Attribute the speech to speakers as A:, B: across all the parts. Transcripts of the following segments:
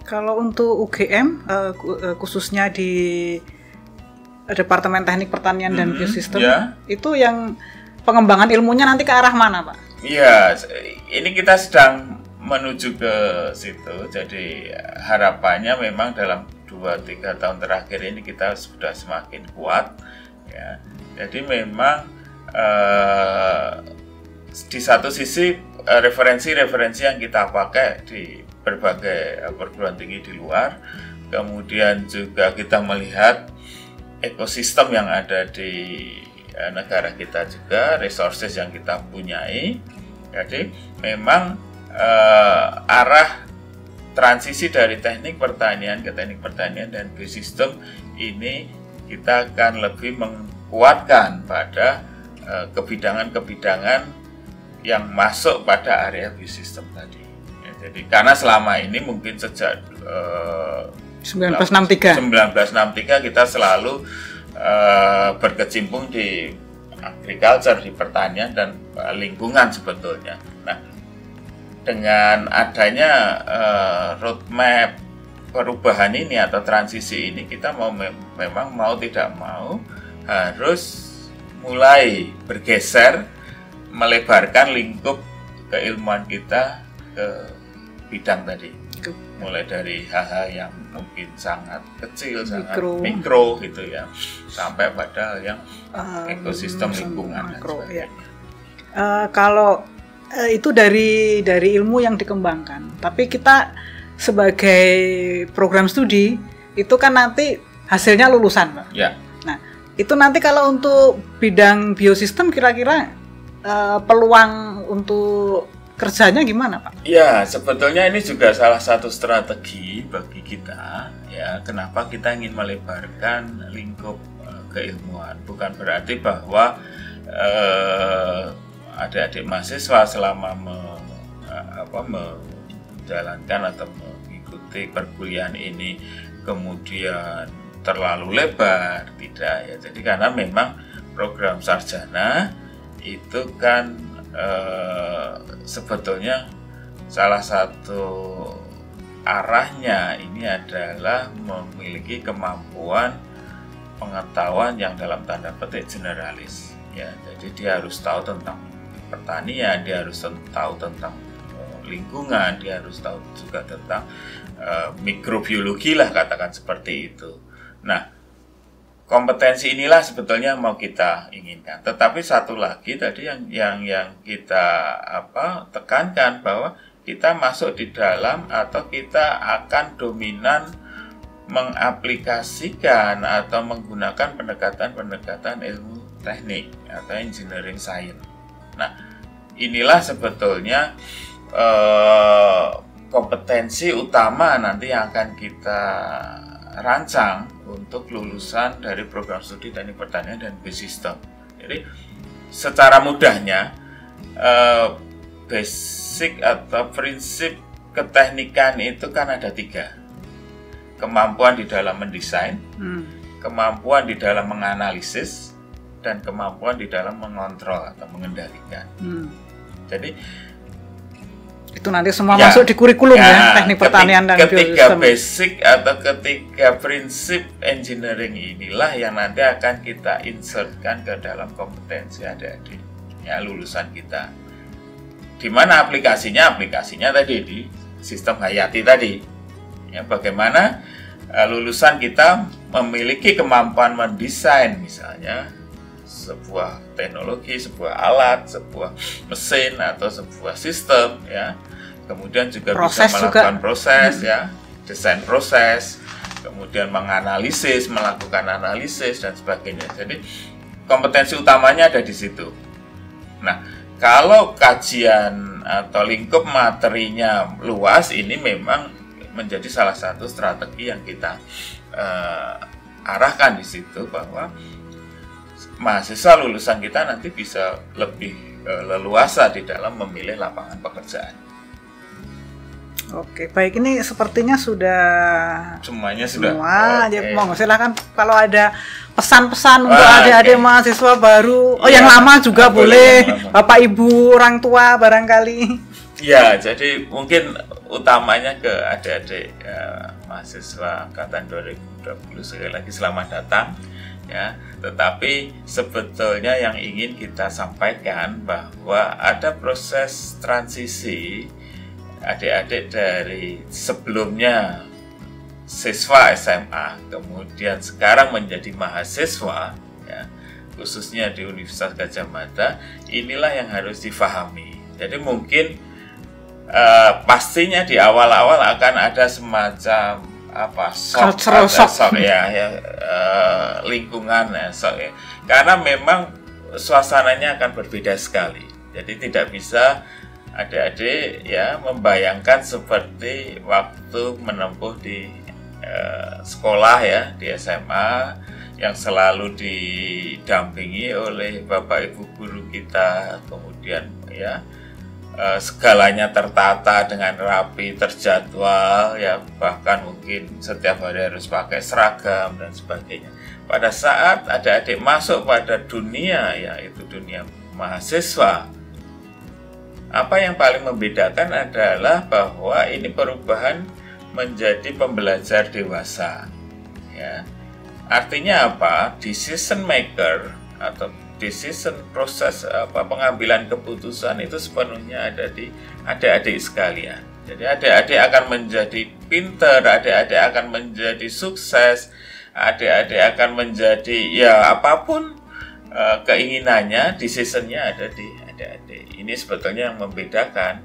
A: Kalau untuk UGM khususnya di Departemen Teknik Pertanian dan Biosistem, itu yang pengembangan ilmunya nanti ke arah mana, Pak?
B: Iya, ini kita sedang menuju ke situ. Jadi harapannya memang dalam 2-3 tahun terakhir ini kita sudah semakin kuat, ya. Jadi memang di satu sisi referensi-referensi yang kita pakai di berbagai perguruan tinggi di luar, kemudian juga kita melihat ekosistem yang ada di negara kita juga, resources yang kita punyai. Jadi memang arah transisi dari teknik pertanian ke teknik pertanian dan biosistem ini kita akan lebih menguatkan pada kebidangan-kebidangan yang masuk pada area biosistem tadi. Ya, jadi karena selama ini mungkin sejak 1963 kita selalu berkecimpung di agriculture, di pertanian dan lingkungan sebetulnya. Nah, dengan adanya roadmap perubahan ini atau transisi ini, kita memang mau tidak mau harus mulai bergeser, melebarkan lingkup keilmuan kita ke bidang tadi. Mulai dari hal-hal yang mungkin sangat kecil, sangat mikro gitu ya, sampai pada yang ekosistem lingkungan makro, dan sebagainya.
A: Kalau itu dari ilmu yang dikembangkan, tapi kita sebagai program studi itu kan nanti hasilnya lulusan, Pak.
B: Ya.
A: Nah, itu nanti kalau untuk bidang biosistem kira-kira peluang untuk kerjanya gimana, Pak?
B: Ya, sebetulnya ini juga salah satu strategi bagi kita, ya. Kenapa kita ingin melebarkan lingkup keilmuan? Bukan berarti bahwa adik-adik mahasiswa selama menjalankan atau mengikuti perkuliahan ini kemudian terlalu lebar, tidak ya. Jadi karena memang program sarjana itu kan sebetulnya salah satu arahnya ini adalah memiliki kemampuan pengetahuan yang dalam tanda petik generalis, ya. Jadi dia harus tahu tentang pertanian, dia harus tahu tentang lingkungan, dia harus tahu juga tentang mikrobiologi lah, katakan seperti itu. Nah, kompetensi inilah sebetulnya mau kita inginkan. Tetapi satu lagi tadi yang kita tekankan, bahwa kita masuk di dalam atau kita akan dominan mengaplikasikan atau menggunakan pendekatan-pendekatan ilmu teknik atau engineering science. Nah, inilah sebetulnya kompetensi utama nanti yang akan kita rancang untuk lulusan dari program studi teknik pertanian dan biosistem. Jadi secara mudahnya basic atau prinsip keteknikan itu kan ada 3. Kemampuan di dalam mendesain, kemampuan di dalam menganalisis, dan kemampuan di dalam mengontrol atau mengendalikan. Jadi
A: itu nanti semua masuk di kurikulum ya, teknik pertanian dan biosistem.
B: Ketiga basic atau ketiga prinsip engineering inilah yang nanti akan kita insertkan ke dalam kompetensi adik-adik ya, lulusan kita. Di mana aplikasinya tadi di sistem hayati tadi. Ya, bagaimana lulusan kita memiliki kemampuan mendesain misalnya sebuah teknologi, sebuah alat, sebuah mesin atau sebuah sistem, ya. Kemudian juga
A: proses
B: bisa melakukan proses, ya, desain proses, kemudian menganalisis, melakukan analisis dan sebagainya. Jadi kompetensi utamanya ada di situ. Nah, kalau kajian atau lingkup materinya luas, ini memang menjadi salah satu strategi yang kita arahkan di situ, bahwa mahasiswa lulusan kita nanti bisa lebih leluasa di dalam memilih lapangan pekerjaan.
A: Oke, baik, ini sepertinya sudah
B: semuanya sudah.
A: Semua, ya, monggo silakan kalau ada pesan-pesan untuk adik-adik mahasiswa baru, yang lama juga boleh, Bapak Ibu orang tua barangkali.
B: Ya, jadi mungkin utamanya ke adik-adik mahasiswa angkatan 2020, sekali lagi selamat datang ya. Tetapi sebetulnya yang ingin kita sampaikan bahwa ada proses transisi adik-adik dari sebelumnya siswa SMA kemudian sekarang menjadi mahasiswa ya, khususnya di Universitas Gadjah Mada. Inilah yang harus difahami. Jadi mungkin pastinya di awal-awal akan ada semacam shock ya, lingkungan ya, shock ya. Karena memang suasananya akan berbeda sekali. Jadi tidak bisa adik-adik ya membayangkan seperti waktu menempuh di sekolah ya, di SMA yang selalu didampingi oleh Bapak Ibu guru kita, kemudian ya segalanya tertata dengan rapi, terjadwal ya, bahkan mungkin setiap hari harus pakai seragam dan sebagainya. Pada saat adik-adik masuk pada dunia yaitu dunia mahasiswa, apa yang paling membedakan adalah bahwa ini perubahan menjadi pembelajar dewasa ya. Artinya apa? Decision maker atau decision proses pengambilan keputusan itu sepenuhnya ada di adik-adik sekalian. Jadi adik-adik akan menjadi pinter, adik-adik akan menjadi sukses, adik-adik akan menjadi ya apapun keinginannya, decisionnya ada di adik-adik. Ini sebetulnya yang membedakan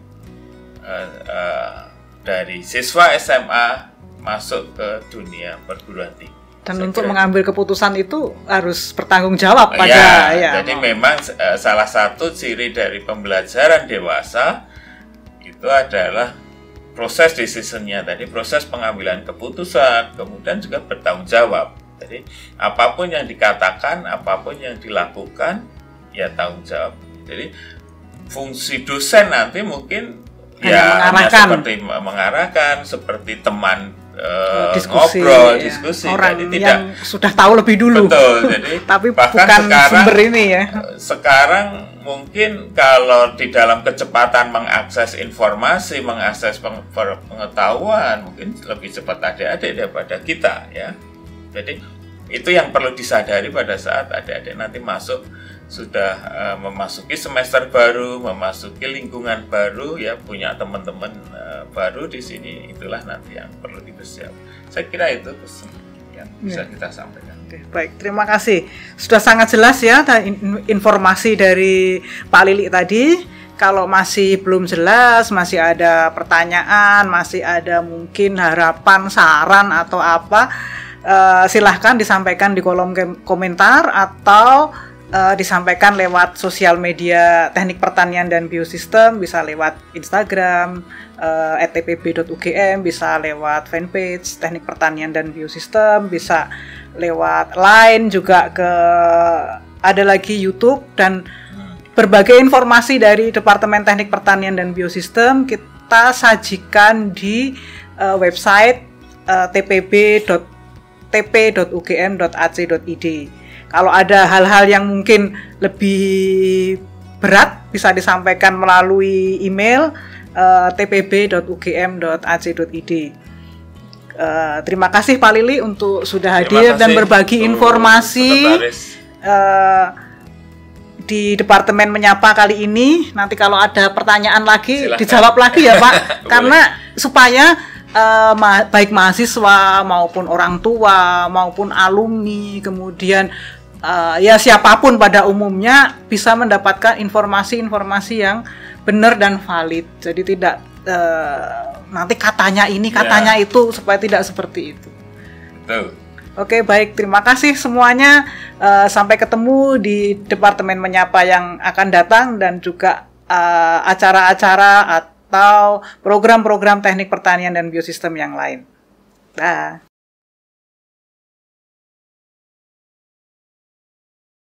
B: dari siswa SMA masuk ke dunia perguruan tinggi.
A: Dan untuk mengambil keputusan itu harus bertanggung jawab pada
B: ya. Jadi memang salah satu ciri dari pembelajaran dewasa itu adalah proses decision-nya tadi, proses pengambilan keputusan, kemudian juga bertanggung jawab. Jadi apapun yang dikatakan, apapun yang dilakukan, ya tanggung jawab. Jadi fungsi dosen nanti mungkin ya seperti mengarahkan, seperti teman ngobrol, diskusi.
A: Orang jadi yang sudah tahu lebih dulu.
B: Betul, jadi
A: tapi
B: bahkan
A: bukan
B: sekarang,
A: sumber ini ya.
B: Sekarang mungkin kalau di dalam kecepatan mengakses informasi, mengakses pengetahuan, mungkin lebih cepat adik-adik daripada kita ya. Jadi itu yang perlu disadari pada saat adik-adik nanti masuk, sudah memasuki semester baru, memasuki lingkungan baru ya, punya teman-teman baru di sini. Itulah nanti yang perlu dipersiapkan. Saya kira itu yang bisa kita sampaikan.
A: Oke, baik, terima kasih. Sudah sangat jelas ya informasi dari Pak Lili tadi. Kalau masih belum jelas, masih ada pertanyaan, masih ada mungkin harapan, saran atau apa, silahkan disampaikan di kolom komentar atau disampaikan lewat sosial media Teknik Pertanian dan Biosistem, bisa lewat Instagram @tpb.ugm, bisa lewat fanpage Teknik Pertanian dan Biosistem, bisa lewat Line juga, ada lagi YouTube, dan berbagai informasi dari Departemen Teknik Pertanian dan Biosistem kita sajikan di website tp.ugm.ac.id. Kalau ada hal-hal yang mungkin lebih berat bisa disampaikan melalui email tpb.ugm.ac.id. Terima kasih Pak Lili untuk sudah hadir dan berbagi informasi di Departemen Menyapa kali ini. Nanti kalau ada pertanyaan lagi dijawab lagi ya Pak, karena supaya baik mahasiswa maupun orang tua maupun alumni, kemudian ya siapapun pada umumnya bisa mendapatkan informasi-informasi yang benar dan valid. Jadi tidak nanti katanya ini, katanya itu, supaya tidak seperti itu.
B: Betul.
A: Oke, baik, terima kasih semuanya. Sampai ketemu di Departemen Menyapa yang akan datang dan juga acara-acara atau program-program teknik pertanian dan biosistem yang lain. Dah.